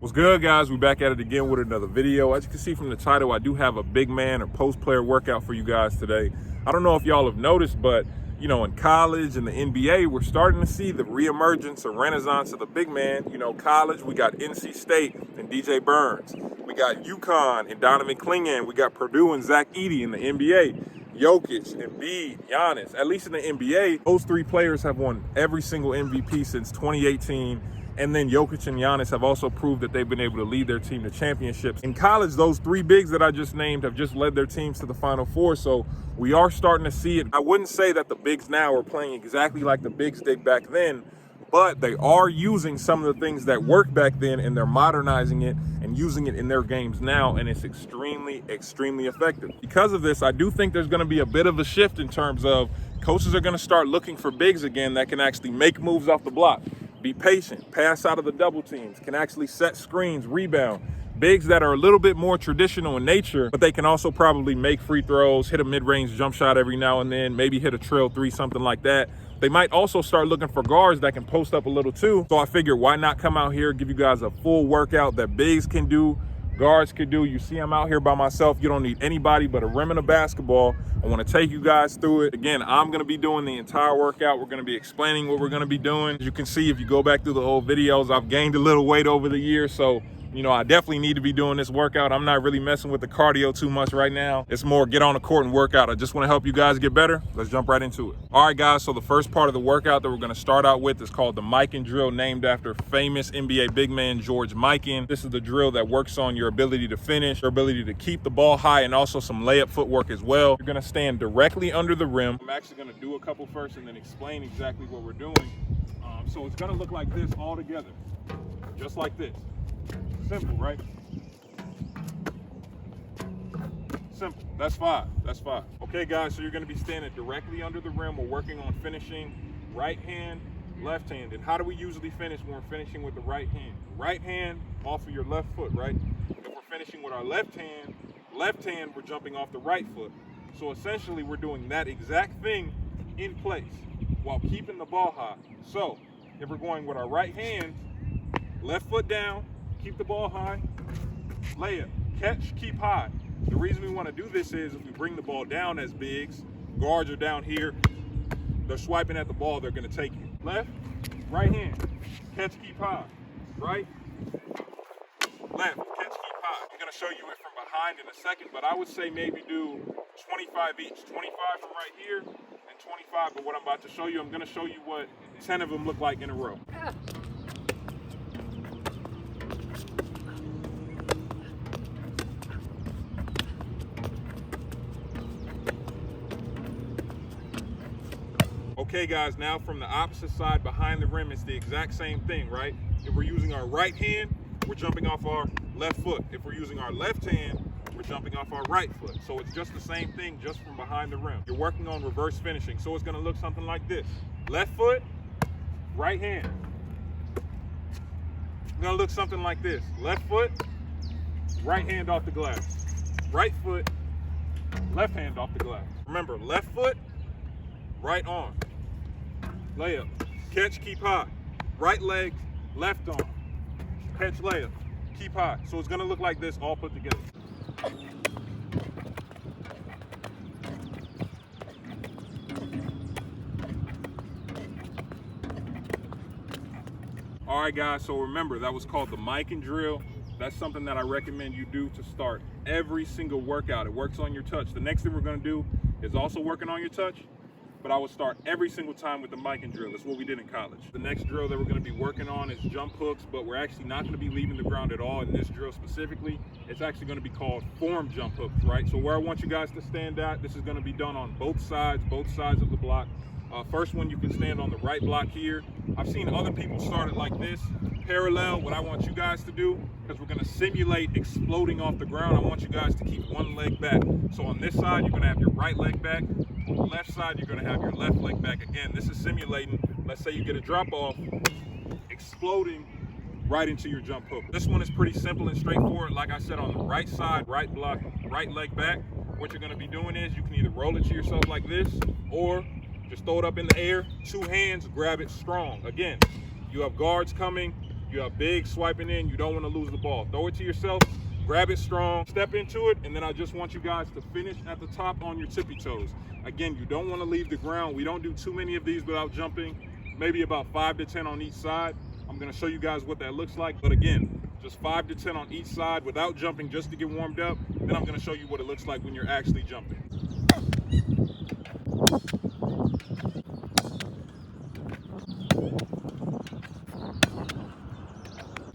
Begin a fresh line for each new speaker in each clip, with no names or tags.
What's good, guys? We're back at it again with another video. As you can see from the title, I do have a big man or post player workout for you guys today. I don't know if y'all have noticed, but in college and the NBA, we're starting to see the reemergence or renaissance of the big man. College, we got NC State and DJ Burns. We got Mikan and Donovan Clingan. We got Purdue and Zach Edey in the NBA. Jokic, Embiid, Giannis. At least in the NBA, those three players have won every single MVP since 2018. And then Jokic and Giannis have also proved that they've been able to lead their team to championships. In college, those three bigs that I just named have just led their teams to the Final Four. So we are starting to see it. I wouldn't say that the bigs now are playing exactly like the bigs did back then, but they are using some of the things that worked back then and they're modernizing it and using it in their games now. And it's extremely, extremely effective. Because of this, I do think there's going to be a bit of a shift in terms of coaches are going to start looking for bigs again that can actually make moves off the block. Be patient, pass out of the double teams, can actually set screens, rebound. Bigs that are a little bit more traditional in nature, but they can also probably make free throws, hit a mid-range jump shot every now and then, maybe hit a trail three, something like that. They might also start looking for guards that can post up a little too. So I figured, why not come out here, give you guys a full workout that bigs can do, guards can do. You see I'm out here by myself. You don't need anybody but a rim and a basketball. I want to take you guys through it. Again, I'm going to be doing the entire workout. We're going to be explaining what we're going to be doing. As you can see, if you go back through the old videos, I've gained a little weight over the years. So, I definitely need to be doing this workout. I'm not really messing with the cardio too much right now. It's more get on the court and work out. I just want to help you guys get better. Let's jump right into it. All right, guys. So the first part of the workout that we're going to start out with is called the Mikan drill, named after famous NBA big man George Mikan. This is the drill that works on your ability to finish, your ability to keep the ball high, and also some layup footwork as well. You're going to stand directly under the rim. I'm actually going to do a couple first and then explain exactly what we're doing. So it's going to look like this all together, just like this. Simple, right? Simple. That's five. That's five. Okay, guys, so you're going to be standing directly under the rim. We're working on finishing right hand, left hand. And how do we usually finish when we're finishing with the right hand? Right hand off of your left foot, right? If we're finishing with our left hand, we're jumping off the right foot. So essentially, we're doing that exact thing in place while keeping the ball high. So if we're going with our right hand, left foot down, keep the ball high, layup, catch, keep high. The reason we want to do this is if we bring the ball down as bigs, guards are down here, they're swiping at the ball, they're going to take it. Left, right hand, catch, keep high. Right, left, catch, keep high. I'm going to show you it from behind in a second, but I would say maybe do 25 each. 25 from right here and 25, but what I'm about to show you, I'm going to show you what 10 of them look like in a row. Okay, guys, now from the opposite side behind the rim, it's the exact same thing, right? If we're using our right hand, we're jumping off our left foot. If we're using our left hand, we're jumping off our right foot. So it's just the same thing, just from behind the rim. You're working on reverse finishing. So it's gonna look something like this. Left foot, right hand. It's gonna look something like this. Left foot, right hand off the glass. Right foot, left hand off the glass. Remember, left foot, right arm. Layup, catch, keep high. Right leg, left arm. Catch, layup, keep high. So it's gonna look like this all put together. All right, guys, so remember, that was called the Mikan drill. That's something that I recommend you do to start every single workout. It works on your touch. The next thing we're gonna do is also working on your touch, but I would start every single time with the Mikan drill. That's what we did in college. The next drill that we're gonna be working on is jump hooks, but we're actually not gonna be leaving the ground at all in this drill specifically. It's actually gonna be called form jump hooks, right? So where I want you guys to stand at, this is gonna be done on both sides of the block. First one, you can stand on the right block here. I've seen other people start it like this, parallel. What I want you guys to do, because we're gonna simulate exploding off the ground, I want you guys to keep one leg back. So on this side, you're gonna have your right leg back. On the left side, you're gonna have your left leg back. Again, this is simulating, let's say you get a drop off, exploding right into your jump hook. This one is pretty simple and straightforward. Like I said, on the right side, right block, right leg back, what you're gonna be doing is you can either roll it to yourself like this, or just throw it up in the air, two hands, grab it strong. Again, you have guards coming, You have big swiping in. You don't want to lose the ball. Throw it to yourself. Grab it strong. Step into it. And then I just want you guys to finish at the top on your tippy toes. Again, you don't want to leave the ground. We don't do too many of these without jumping. Maybe about 5 to 10 on each side. I'm going to show you guys what that looks like. But again, just 5 to 10 on each side without jumping, just to get warmed up. Then I'm going to show you what it looks like when you're actually jumping.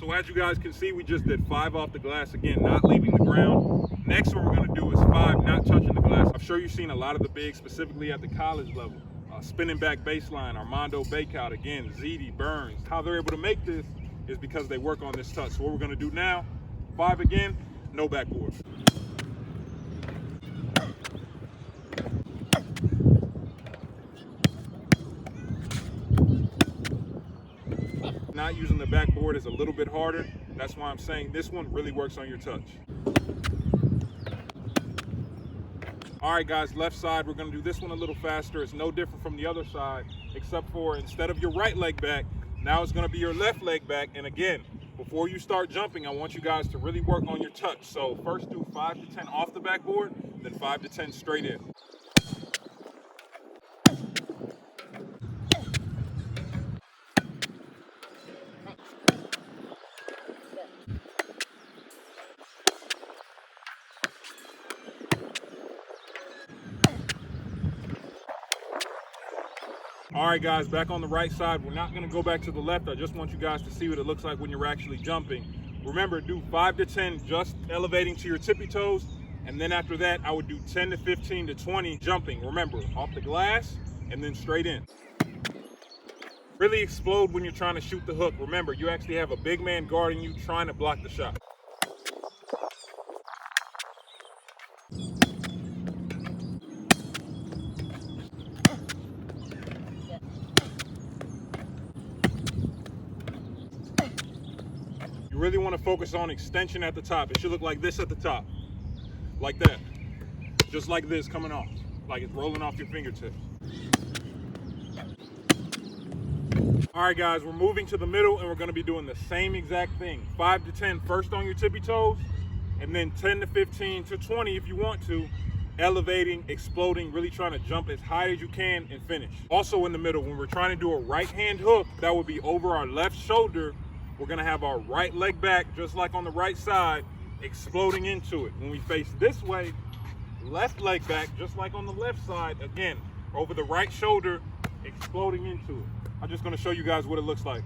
So as you guys can see, we just did 5 off the glass, again, not leaving the ground. Next what we're going to do is 5 not touching the glass. I'm sure you've seen a lot of the bigs, specifically at the college level. Spinning back baseline, Armando Bakeout, again, ZD, Burns. How they're able to make this is because they work on this touch. So what we're going to do now, 5 again, no backboard. Not using the backboard is a little bit harder. That's why I'm saying this one really works on your touch. All right, guys, left side, we're going to do this one a little faster. It's no different from the other side, except for instead of your right leg back, now it's going to be your left leg back. And again, before you start jumping, I want you guys to really work on your touch. So first do 5 to 10 off the backboard, then 5 to 10 straight in. All right, guys, back on the right side. We're not going to go back to the left. I just want you guys to see what it looks like when you're actually jumping. Remember, do 5 to 10 just elevating to your tippy toes. And then after that, I would do 10 to 15 to 20 jumping. Remember, off the glass and then straight in. Really explode when you're trying to shoot the hook. Remember, you actually have a big man guarding you trying to block the shot. You really want to focus on extension at the top. It should look like this at the top. Like that. Just like this coming off. Like it's rolling off your fingertips. All right, guys, we're moving to the middle and we're going to be doing the same exact thing. 5 to 10 first on your tippy toes, and then 10 to 15 to 20 if you want to. Elevating, exploding, really trying to jump as high as you can and finish. Also in the middle, when we're trying to do a right hand hook, that would be over our left shoulder. We're gonna have our right leg back, just like on the right side, exploding into it. When we face this way, left leg back, just like on the left side, again, over the right shoulder, exploding into it. I'm just gonna show you guys what it looks like.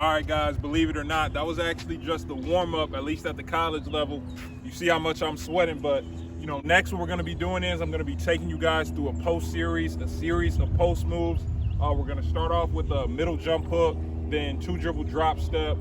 All right, guys, believe it or not, that was actually just the warm-up, at least at the college level. You see how much I'm sweating, but you know, next what we're gonna be doing is I'm gonna be taking you guys through a post series, a series of post moves. We're gonna start off with a middle jump hook, then 2 dribble drop step,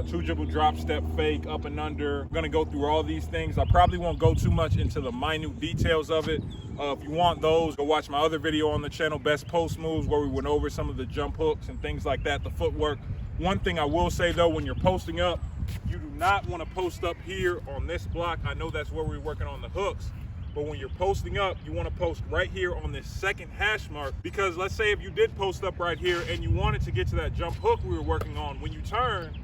2 dribble drop step fake, up and under. We're gonna go through all these things. I probably won't go too much into the minute details of it. If you want those, go watch my other video on the channel, Best Post Moves, where we went over some of the jump hooks and things like that, the footwork. One thing I will say though, when you're posting up, you do not want to post up here on this block. I know that's where we're working on the hooks, but when you're posting up, you want to post right here on this second hash mark, because let's say if you did post up right here and you wanted to get to that jump hook we were working on, when you turn,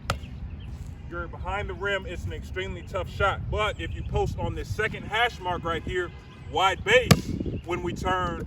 you're behind the rim, it's an extremely tough shot. But if you post on this second hash mark right here, wide base, when we turn,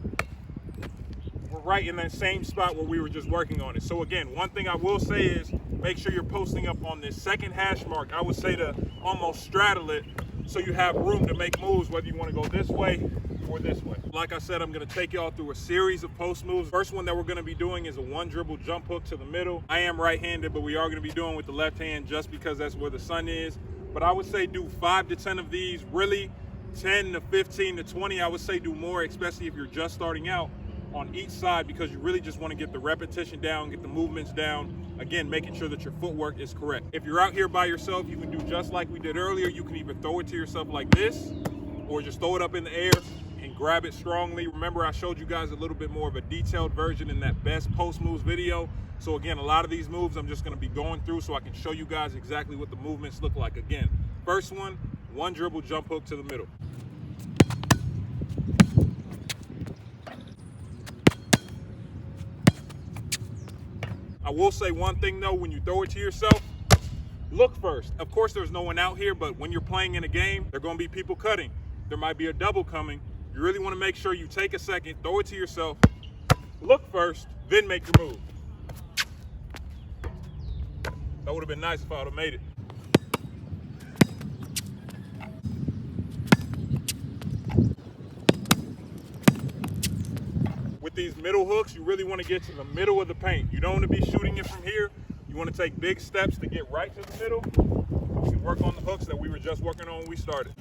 we're right in that same spot where we were just working on it. So again, one thing I will say is make sure you're posting up on this second hash mark. I would say to almost straddle it so you have room to make moves, whether you want to go this way or this way. Like I said, I'm going to take y'all through a series of post moves. First one that we're going to be doing is a 1 dribble jump hook to the middle. I am right-handed, but we are going to be doing with the left hand just because that's where the sun is. But I would say do 5 to 10 of these, really 10 to 15 to 20. I would say do more, especially if you're just starting out. on each side because you really just want to get the repetition down, get the movements down. Again, making sure that your footwork is correct. If you're out here by yourself, you can do just like we did earlier. You can either throw it to yourself like this, or just throw it up in the air and grab it strongly. Remember, I showed you guys a little bit more of a detailed version in that best post moves video. So again, a lot of these moves I'm just gonna be going through so I can show you guys exactly what the movements look like. Again, first one dribble jump hook to the middle. I will say one thing though, when you throw it to yourself, look first. Of course, there's no one out here, but when you're playing in a game, there are gonna be people cutting. There might be a double coming. You really wanna make sure you take a second, throw it to yourself, look first, then make your move. That would've been nice if I would've made it. With these middle hooks, you really want to get to the middle of the paint. You don't want to be shooting it from here. You want to take big steps to get right to the middle. You can work on the hooks that we were just working on when we started.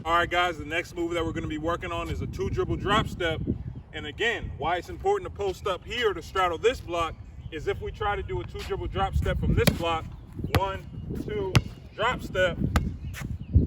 All right, guys, the next move that we're going to be working on is a 2-dribble drop step. And again, why it's important to post up here to straddle this block is if we try to do a 2-dribble drop step from this block, 1, 2, drop step,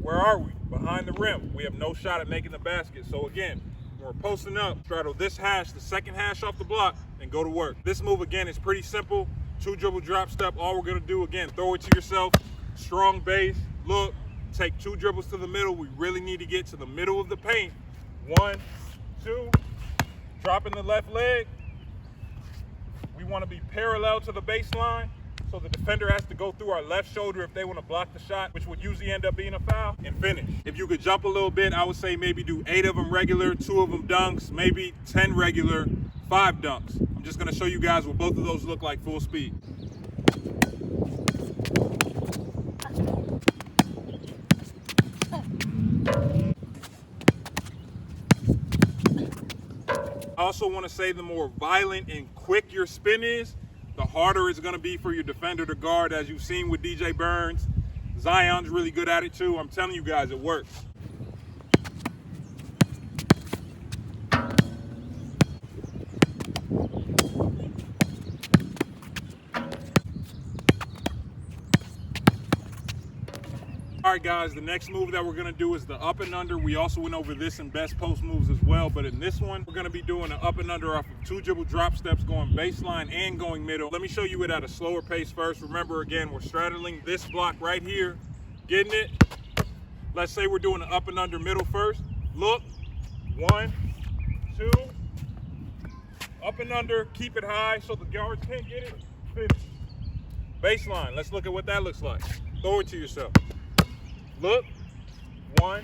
where are we? Behind the rim. We have no shot at making the basket. So again, when we're posting up, straddle this hash, the second hash off the block, and go to work. This move, again, is pretty simple. 2-dribble drop step. All we're going to do, again, throw it to yourself. Strong base. Look. Take 2 dribbles to the middle. We really need to get to the middle of the paint. 1, 2. Dropping the left leg. We want to be parallel to the baseline. So the defender has to go through our left shoulder if they want to block the shot, which would usually end up being a foul, and finish. If you could jump a little bit, I would say maybe do 8 of them regular, 2 of them dunks, maybe 10 regular, 5 dunks. I'm just going to show you guys what both of those look like full speed. I also want to say the more violent and quick your spin is, the harder it's going to be for your defender to guard, as you've seen with DJ Burns. Zion's really good at it too. I'm telling you guys, it works. All right, guys, the next move that we're going to do is the up and under. We also went over this in best post moves as well, but in this one, we're going to be doing an up and under off of 2 dribble drop steps, going baseline and going middle. Let me show you it at a slower pace first. Remember, again, we're straddling this block right here, getting it. Let's say we're doing an up and under middle first. Look, 1, 2, up and under, keep it high so the guards can't get it, finish. Baseline, let's look at what that looks like. Throw it to yourself. Look, 1,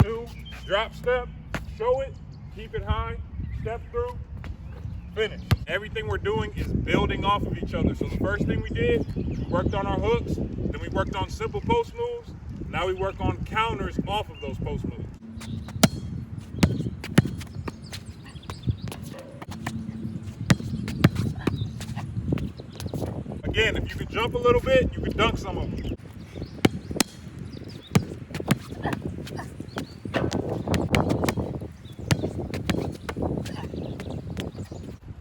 2, drop step, show it, keep it high, step through, finish. Everything we're doing is building off of each other. So the first thing we did, we worked on our hooks, then we worked on simple post moves, now we work on counters off of those post moves. Again, if you can jump a little bit, you can dunk some of them.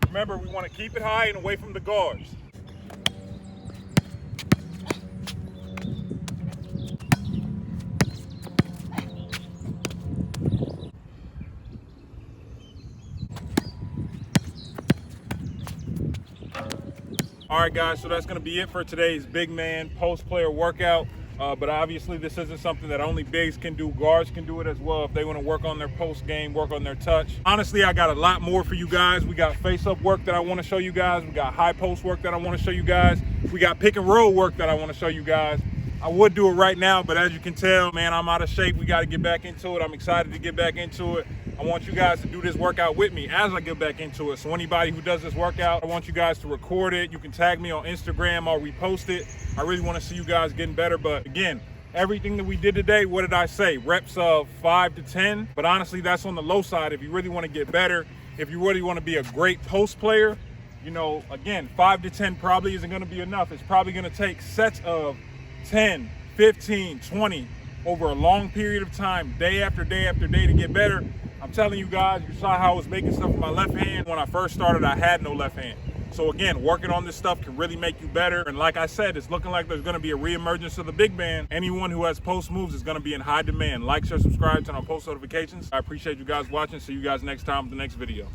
Remember, we want to keep it high and away from the guards. All right, guys, so that's going to be it for today's big man post player workout. But obviously this isn't something that only bigs can do. Guards can do it as well if they want to work on their post game, work on their touch. Honestly, I got a lot more for you guys. We got face up work that I want to show you guys. We got high post work that I want to show you guys. We got pick and roll work that I want to show you guys. I would do it right now, but as you can tell, man, I'm out of shape. We got to get back into it. I'm excited to get back into it. I want you guys to do this workout with me as I get back into it. So anybody who does this workout, I want you guys to record it. You can tag me on Instagram. I'll repost it. I really want to see you guys getting better. But again, everything that we did today, what did I say? Reps of 5 to 10. But honestly, that's on the low side. If you really want to get better, if you really want to be a great post player, you know, again, 5 to 10 probably isn't going to be enough. It's probably going to take sets of 10, 15, 20, over a long period of time, day after day after day, to get better. I'm telling you guys, you saw how I was making stuff with my left hand. When I first started, I had no left hand. So again, working on this stuff can really make you better. And like I said, it's looking like there's going to be a reemergence of the big man. Anyone who has post moves is going to be in high demand. Like, share, subscribe, turn on post notifications. I appreciate you guys watching. See you guys next time with the next video.